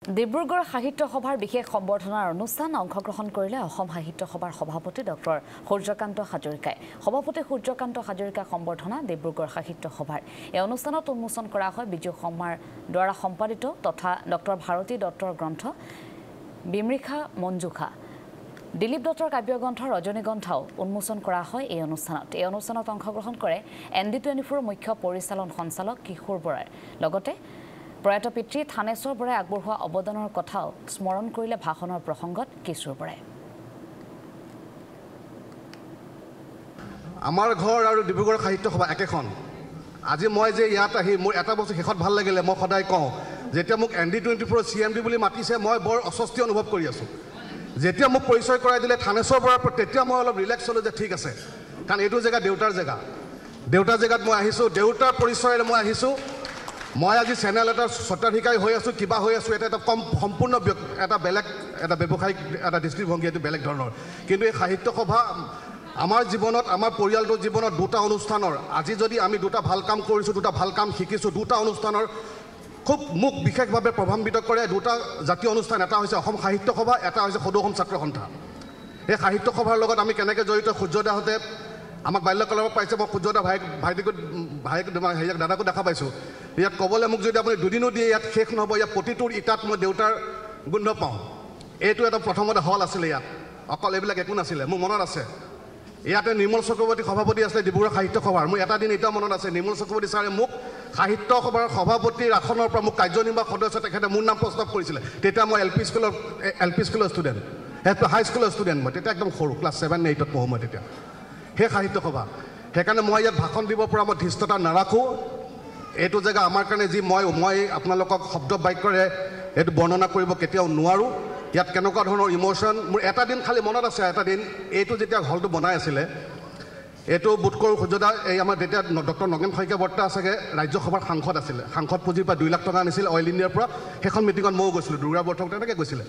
ডিব্ৰুগড় সাহিত্য সভাৰ বিশেষ সম্বৰ্ধনাৰ অনুষ্ঠান অংশগ্ৰহণ কৰিলে অসম সাহিত্য সভাৰ সভাপতি ডক্টৰ সূৰ্যকান্ত হাজৰিকাই। সভাপতি সূৰ্যকান্ত হাজৰিকা সম্বৰ্ধনা ডিব্ৰুগড় সাহিত্য সভাৰ এই অনুষ্ঠানত উন্মোচন কৰা হয় বিজু শৰ্মাৰ দ্বাৰা সম্পাদিত তথা ডক্টৰ ভাৰতী দত্তৰ গ্ৰন্থ বিমৃখা মঞ্জুষা। দিলীপ দত্তৰ কাব্যগ্ৰন্থ ৰজনীগন্ধাও উন্মোচন কৰা হয় এই অনুষ্ঠানত। এই অনুষ্ঠানত অংশগ্ৰহণ কৰে ND24 মুখ্য পৰিচালন সঞ্চালক কিশোৰ বৰাৰ লগতে প্ৰয়াত পিতৃ থানেশ্বৰ বৰাই আগবঢ়োৱা অৱদানৰ কথাও স্মৰণ কৰিলে ভাষণৰ প্ৰসংগত কিশোৰ বৰাই। আমাৰ ঘৰ আৰু ডিব্ৰুগড় সাহিত্য সভা একেখন। আজি মই যে ইয়াত আহি মোৰ এটা বস্তু শেষত ভাল লাগিলে, মই সদায় কওঁ যেতিয়া মোক ND24 CMD বুলি মাতিছে মই বৰ অস্বস্তি অনুভৱ কৰি আছোঁ। যেতিয়া মোক পৰিচয় কৰাই দিলে থানেশ্বৰ বৰাৰ তেতিয়া মই অলপ ৰিলেক্স হ'লোঁ যে ঠিক আছে, কাৰণ এইটো জেগা দেউতাৰ জেগা। দেউতাৰ জেগাত মই আহিছোঁ, দেউতাৰ পৰিচয়েৰে মই আহিছোঁ। মই আজি চেনেল এটা স্বত্বাধিকাৰী হৈ আছোঁ, কিবা হৈ আছোঁ, এটা সম্পূৰ্ণ এটা বেলেগ এটা ব্যৱসায়িক এটা দৃষ্টিভংগী, এইটো বেলেগ ধৰণৰ। কিন্তু এই সাহিত্য সভা আমাৰ জীৱনত, আমাৰ পৰিয়ালটোৰ জীৱনত দুটা অনুষ্ঠানৰ, আজি যদি আমি দুটা ভাল কাম কৰিছোঁ, দুটা ভাল কাম শিকিছোঁ, দুটা অনুষ্ঠানৰ খুব মোক বিশেষভাৱে প্ৰভাৱান্বিত কৰে দুটা জাতীয় অনুষ্ঠান। এটা হৈছে অসম সাহিত্য সভা, এটা হৈছে সদৌ অসম ছাত্ৰ সন্থা। এই সাহিত্য সভাৰ লগত আমি কেনেকৈ জড়িত, সূৰ্যদাহঁতে আমাক বাল্যকালৰ পৰা পাইছে। মই সূৰ্যদা দাদাকো দেখা পাইছোঁ। ইয়াত ক'বলৈ মোক যদি আপুনি দুদিনো দিয়ে ইয়াত শেষ নহ'ব। ইয়াত প্ৰতিটোৰ ইটাত মই দেউতাৰ গোন্ধ পাওঁ। এইটো এটা প্ৰথমতে হল আছিলে, ইয়াত অকল এইবিলাক একো নাছিলে। মোৰ মনত আছে ইয়াতে নিৰ্মল চক্ৰৱৰ্তী সভাপতি আছিলে ডিব্ৰুগড় সাহিত্য সভাৰ। মোৰ এটা দিন এতিয়াও মনত আছে, নিৰ্মল চক্ৰৱৰ্তী ছাৰে মোক সাহিত্য সভাৰ সভাপতিৰ আসনৰ পৰা মোক কাৰ্যনিৰ্বাহক সদস্য তেখেতে মোৰ নাম প্ৰস্তাৱ কৰিছিলে। তেতিয়া মই এল পি স্কুলৰ ষ্টুডেণ্ট, হাইস্কুলৰ ষ্টুডেণ্ট। মই তেতিয়া একদম সৰু, ক্লাছ 7 নে 8ত পঢ়োঁ মই তেতিয়া সেই সাহিত্য সভা। সেইকাৰণে মই ইয়াত ভাষণ দিব পৰা মই ধৃষ্টতা নাৰাখোঁ। এইটো জেগা আমাৰ কাৰণে যি মই আপোনালোকক শব্দ বাক্যৰে এইটো বৰ্ণনা কৰিব কেতিয়াও নোৱাৰোঁ। ইয়াত কেনেকুৱা ধৰণৰ ইম'শ্যন মোৰ এটা দিন খালি মনত আছে। এটা দিন এইটো যেতিয়া হলটো বনাই আছিলে, এইটো বোধ কৰোঁ সূৰ্যদা এই আমাৰ তেতিয়া ডক্টৰ নগেন শইকীয়া বৰ্তা চাগে ৰাজ্যসভাৰ সাংসদ আছিলে। সাংসদ পুঁজিৰ পৰা 2 লাখ টকা আনিছিল অইল ইণ্ডিয়াৰ পৰা। সেইখন মিটিঙত ময়ো গৈছিলোঁ, দুৰ্গা বৰ্তাও তেনেকৈ গৈছিলে।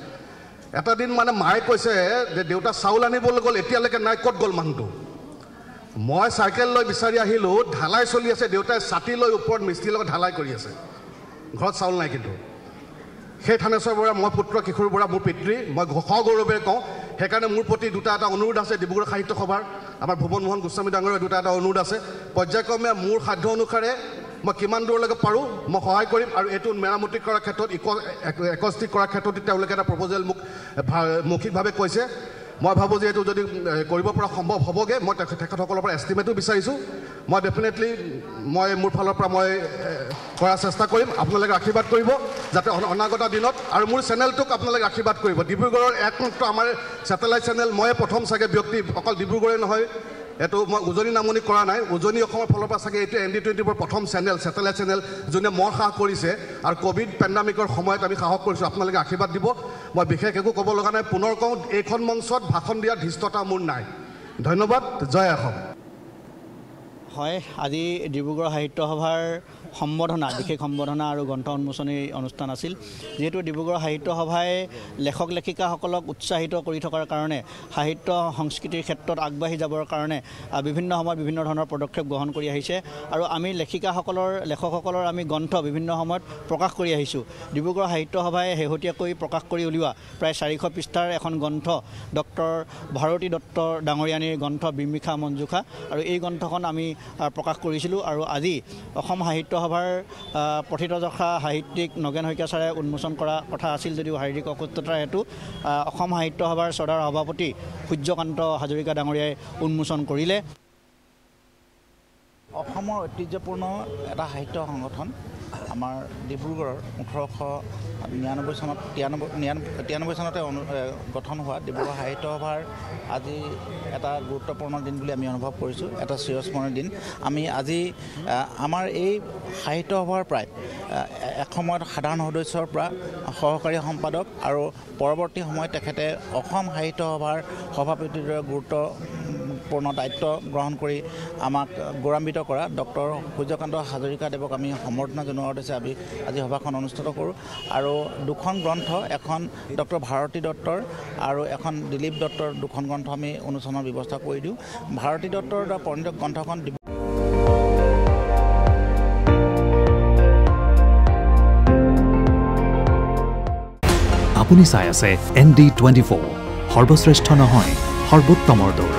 এটা দিন মানে মায়ে কৈছে যে দেউতা চাউল আনিবলৈ গ'ল, এতিয়ালৈকে নাই, ক'ত গ'ল মানুহটো। মই চাইকেল লৈ বিচাৰি আহিলোঁ, ঢালাই চলি আছে, দেউতাই ছাতি লৈ ওপৰত মিস্ত্ৰীৰ লগত ঢালাই কৰি আছে, ঘৰত চাউল নাই। কিন্তু সেই থানেশ্বৰ বৰা, মই পুত্ৰ কিশোৰ বৰা মোৰ পিতৃ, মই সগৌৰৱেৰে কওঁ। সেইকাৰণে মোৰ প্ৰতি দুটা এটা অনুৰোধ আছে ডিব্ৰুগড় সাহিত্য সভাৰ, আমাৰ ভুৱন মোহন গোস্বামী ডাঙৰীয়াৰ দুটা এটা অনুৰোধ আছে। পৰ্যায়ক্ৰমে মোৰ সাধ্য অনুসাৰে মই কিমান দূৰলৈকে পাৰোঁ মই সহায় কৰিম। আৰু এইটো মেৰামতি কৰাৰ ক্ষেত্ৰত, একষ্টিক কৰাৰ ক্ষেত্ৰত তেওঁলোকে এটা প্ৰপ'জেল মোক মৌখিকভাৱে কৈছে। মই ভাবোঁ যে এইটো যদি কৰিব পৰা সম্ভৱ হ'বগৈ। মই তেখেতসকলৰ পৰা এষ্টিমেটো বিচাৰিছোঁ। মই ডেফিনেটলি মই মোৰ ফালৰ পৰা মই কৰাৰ চেষ্টা কৰিম। আপোনালোকে আশীৰ্বাদ কৰিব যাতে অনাগত দিনত, আৰু মোৰ চেনেলটোক আপোনালোকে আশীৰ্বাদ কৰিব। ডিব্ৰুগড়ৰ একমাত্ৰ আমাৰ ছেটেলাইট চেনেল, ময়ে প্ৰথম চাগে ব্যক্তি, অকল ডিব্ৰুগড়ে নহয়, এইটো মই উজনি নামনি কৰা নাই, উজনি অসমৰ ফালৰ পৰা চাগে এইটো ND24 প্ৰথম চেনেল, ছেটেলাইট চেনেল যোনে মই সাহস কৰিছে। আৰু ক'ভিড পেণ্ডামিকৰ সময়ত আমি সাহস কৰিছোঁ। আপোনালোকে আশীৰ্বাদ দিব। মই বিশেষ একো ক'ব লগা নাই। পুনৰ কওঁ, এইখন মঞ্চত ভাষণ দিয়াৰ ধৃষ্টতা মোৰ নাই। ধন্যবাদ। জয় অসম। হয়, আজি ডিব্ৰুগড় সাহিত্য সভাৰ সম্বৰ্ধনা, বিশেষ সম্বৰ্ধনা আৰু গ্ৰন্থ উন্মোচনী অনুষ্ঠান আছিল। যিহেতু ডিব্ৰুগড় সাহিত্য সভাই লেখক লেখিকাসকলক উৎসাহিত কৰি থকাৰ কাৰণে, সাহিত্য সংস্কৃতিৰ ক্ষেত্ৰত আগবাঢ়ি যাবৰ কাৰণে বিভিন্ন সময়ত বিভিন্ন ধৰণৰ পদক্ষেপ গ্ৰহণ কৰি আহিছে। আৰু আমি লেখকসকলৰ আমি গ্ৰন্থ বিভিন্ন সময়ত প্ৰকাশ কৰি আহিছোঁ। ডিব্ৰুগড় সাহিত্য সভাই শেহতীয়াকৈ প্ৰকাশ কৰি উলিওৱা প্ৰায় 400 পৃষ্ঠাৰ এখন গ্ৰন্থ, ডক্টৰ ভাৰতী দত্ত ডাঙৰীয়ানীৰ গ্ৰন্থ বিমৃখা মঞ্জুষা, আৰু এই গ্ৰন্থখন আমি প্ৰকাশ কৰিছিলোঁ। আৰু আজি অসম সাহিত্য সভাৰ প্ৰথিতযশা সাহিত্যিক নগেন শইকীয়া ছাৰে উন্মোচন কৰা কথা আছিল যদিও শাৰীৰিক অসুস্থতাৰ হেতু অসম সাহিত্য সভাৰ শ্ৰদ্ধাৰ সভাপতি সূৰ্যকান্ত হাজৰিকা ডাঙৰীয়াই উন্মোচন কৰিলে। অসমৰ ঐতিহ্যপূৰ্ণ এটা সাহিত্য সংগঠন আমাৰ ডিব্ৰুগড়ৰ 1893 চনত 93 চনতে গঠন হোৱা ডিব্ৰুগড় সাহিত্য সভাৰ আজি এটা গুৰুত্বপূৰ্ণ দিন বুলি আমি অনুভৱ কৰিছোঁ, এটা চিৰস্মৰণীয় দিন। আমি আজি আমাৰ এই সাহিত্য সভাৰ প্ৰায় এসময়ত সাধাৰণ সদস্যৰ পৰা সহকাৰী সম্পাদক আৰু পৰৱৰ্তী সময়ত তেখেতে অসম সাহিত্য সভাৰ সভাপতিৰ দৰে গুৰুত্বপূৰ্ণ দায়িত্ব গ্ৰহণ কৰি আমাক গৌৰৱান্বিত কৰা ডক্টৰ সূৰ্যকান্ত হাজৰিকাদেৱক আমি সম্বৰ্ধনা জনোৱাৰ উদ্দেশ্যে আমি আজি সভাখন অনুষ্ঠিত কৰোঁ। আৰু দুখন গ্ৰন্থ, এখন ডক্টৰ ভাৰতী দত্তৰ আৰু এখন দিলীপ দত্তৰ, দুখন গ্ৰন্থ আমি উন্মোচনৰ ব্যৱস্থা কৰি দিওঁ। ভাৰতী দত্তৰ পৰিণত গ্ৰন্থখন আপুনি চাই আছে ND24 সৰ্বশ্ৰেষ্ঠ নহয় সৰ্বোত্তমৰ দৌৰ